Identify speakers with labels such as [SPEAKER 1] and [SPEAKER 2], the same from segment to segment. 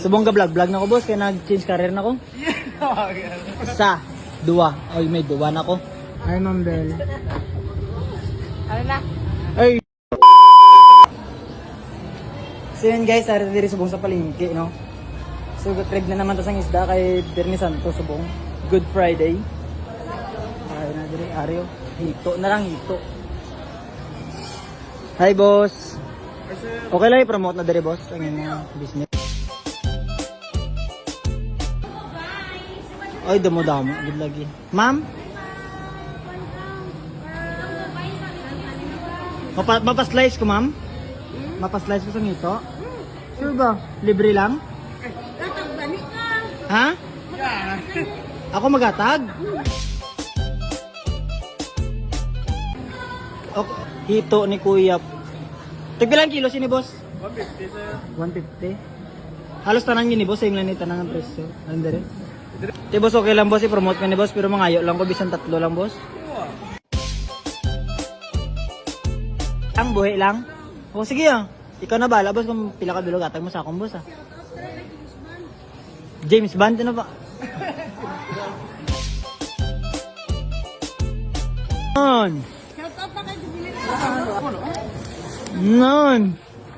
[SPEAKER 1] Subong ka vlog na ko boss, kaya nag-change career na ko. Sa, dua. Oy, may duwa na ko. Ay, Ma'am Bel.
[SPEAKER 2] Ano na?
[SPEAKER 1] Ay! So yun guys, ari diri subong sa palengke, no? So trade na naman to sang isda kay Bernie Santos subong. Good Friday. Ay na diri Ario. Hito na lang hito. Hi boss. Okay lang i-promote na diri boss ang inyong business. Ay damo-damo gid lagi. Ma'am? Mapa-slice ko ma'am? Mapa-slice ko sa ngito? Sure ba? Libre lang?
[SPEAKER 2] Tatagbani ka.
[SPEAKER 1] Ha? Ako magatag? Okay. Hito ni Kuya. Tigbilang kilo sini boss?
[SPEAKER 3] 150 sir.
[SPEAKER 1] 150. Halos tanan yun ni boss, yung lanit tanang ang presyo. Andere. Ti boss, okay lang boss, i-promote ko ni boss, pero mangayo lang ko, bisan 3 lang boss. Ang buhi lang? O sige ah. Ikaw na bala boss kung pila ka bilog atag mo sa akong boss ah. James Bond ano ba? Non.
[SPEAKER 2] Shout out na kay Jubilin.
[SPEAKER 1] Non.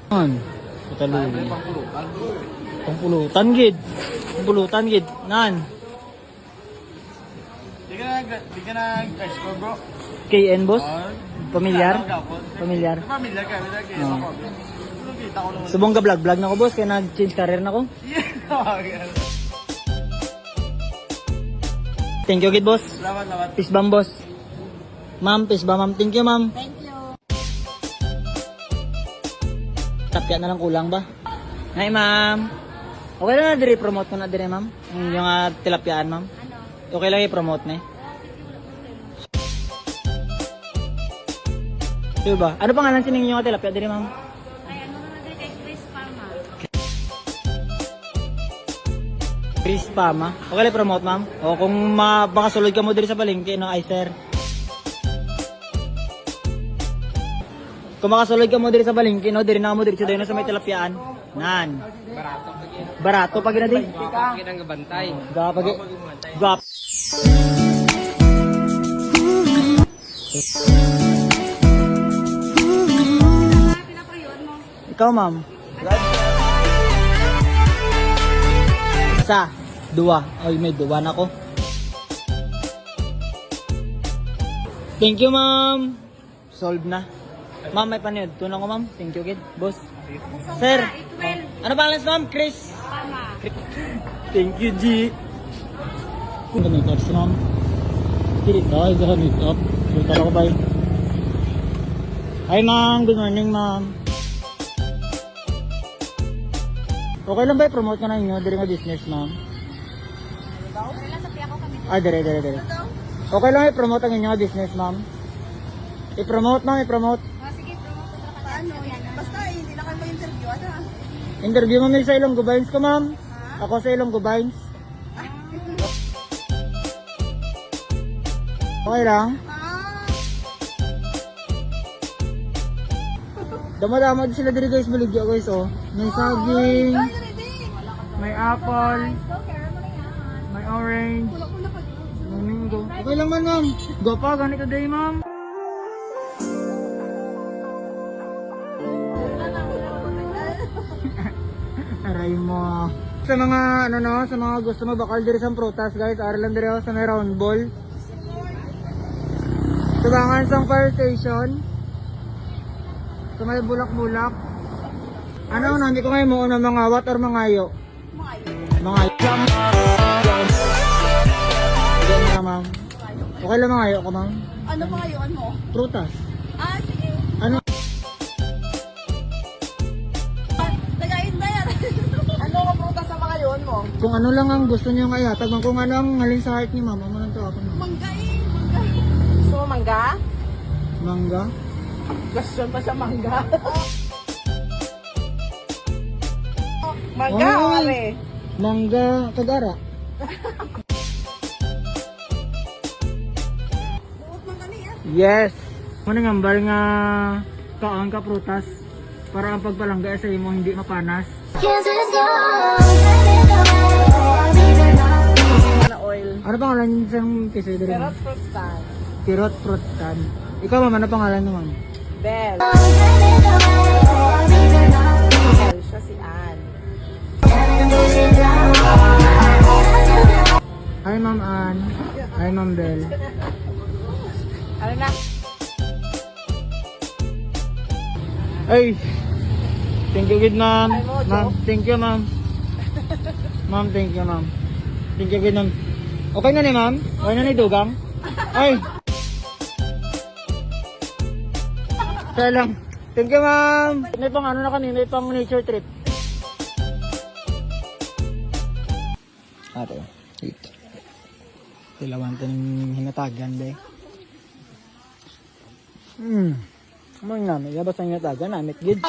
[SPEAKER 1] Non. Patalo. Pangpulutan gid. Pangpulutan gid. Nan.
[SPEAKER 3] Di ka nag-ice core bro?
[SPEAKER 1] KN boss? Pamilyar?
[SPEAKER 3] Pamilyar.
[SPEAKER 1] Pamilyar.
[SPEAKER 3] Pamilyar ka, pamilyar ka.
[SPEAKER 1] Oo.
[SPEAKER 3] Kita ko naman.
[SPEAKER 1] Subong ka vlog na ko boss, kaya nag-change career na ko. Thank you gid boss.
[SPEAKER 3] Salamat.
[SPEAKER 1] Peace bomb boss. Ma'am, peace bomb ma'am. Thank you ma'am.
[SPEAKER 2] Thank you.
[SPEAKER 1] Tapya na lang kulang ba? Hi ma'am. Okay lang na diri promote ko na diri ma'am. Yung tilapyaan ma'am.
[SPEAKER 2] Ano?
[SPEAKER 1] Okay lang i-promote na eh. Diba? Ano pangalan sining yung tilapia diri ma'am?
[SPEAKER 2] Ay, ano naman din kay Chris Palma.
[SPEAKER 1] Chris Pama. Okay lang promote ma'am. O kung makasulod ka mo diri sa palengke no ay sir. Kung makasulod ka mo diri sa palengke no, diri na mo diri sa may tilapyaan. Nan. Barato pag ina di.
[SPEAKER 3] Kinang gabantay.
[SPEAKER 1] Gapag. Gap.
[SPEAKER 2] Pinapayuan mo.
[SPEAKER 1] Ikaw ma'am. Sa, dua. Ay, may duwa na ko. Thank you, ma'am. Solve na. Ma'am, may panood. Tunang ko, ma'am. Thank you, kid. Boss. Sir. Ano pangalan ma'am? Chris.
[SPEAKER 2] Palma.
[SPEAKER 1] Thank you, G. Kung make-up si ma'am. Kirit ka, hindi ka make-up. Kirit ka ko ba? Hi, ma'am. Good morning, ma'am. Okay lang ba i-promote ka na inyo diri nga business, ma'am?
[SPEAKER 2] Okay lang, sabi ako kami.
[SPEAKER 1] Ah, dire. Okay lang i-promote ang inyo nga business, ma'am? I-promote, ma'am, i-promote.
[SPEAKER 2] Oh, sige, promote ko na paano yan. Basta hindi na kayo ma-interview. Ano?
[SPEAKER 1] Interview mo sa Ilonggo Vines ko, ma'am. Ako sa Ilonggo Vines. Okay lang? Dama-dama din sila diri guys, baligya guys, oh. May saging, may apple, may orange, may mango. Okay lang man, ma'am. Go pa, ganito day, ma'am. Aray mo. Sa mga, sa mga gusto mabakal diri sa prutas, guys, aral lang diri ako sa may round ball. Tubangan sa fire station. Sa may bulak-bulak. Ano, hindi ko ngayon mo ng mga wat or mangayo? Mangayo. Diyan na ma'am. Okay lang mangayo ko ma'am.
[SPEAKER 2] Ano pa ngayon mo?
[SPEAKER 1] Prutas.
[SPEAKER 2] Ah, sige.
[SPEAKER 1] Ano?
[SPEAKER 2] Tagayin na yan. Ano ka prutas sa mga yun mo?
[SPEAKER 1] Kung ano lang ang gusto niyo kaya, tagman kung ano ang halin sa heart ni ma'am. Ano lang to ako ma'am?
[SPEAKER 2] Mangga eh. Mangga. Gusto mo mangga?
[SPEAKER 1] Mangga?
[SPEAKER 2] Question pa sa mangga. Mangga
[SPEAKER 1] Oh,
[SPEAKER 2] o are?
[SPEAKER 1] Mangga Kagara.
[SPEAKER 2] Buot man kani ah.
[SPEAKER 1] Yes. Ano nga bal nga kaon ka prutas para ang pagpalangga sa imo hindi mapanas.
[SPEAKER 4] Kisses your
[SPEAKER 1] pangalan sa piso diri?
[SPEAKER 2] Pero fruit stand.
[SPEAKER 1] Pirot Fruit Stand. Ikaw ma'am, ano pangalan mo ma'am?
[SPEAKER 2] Bell. Siya si Ann.
[SPEAKER 1] Hi Ma'am Ann. Hi Ma'am Bell.
[SPEAKER 2] Ano na?
[SPEAKER 1] Ay! Thank you good ma'am.
[SPEAKER 2] Ay, mo,
[SPEAKER 1] Ma'am,
[SPEAKER 2] joke.
[SPEAKER 1] thank you ma'am. Ma'am, thank you ma'am. Thank you good ma'am. Okay na ni ma'am? Okay na ni Dugang? Ay! Kaya lang. Thank you ma'am. May pang ano na kami, may pang nature trip. Ato, ito. Tilawan ito ng hinatagan day. Amang namin, labas ang hinatagan, namit gid.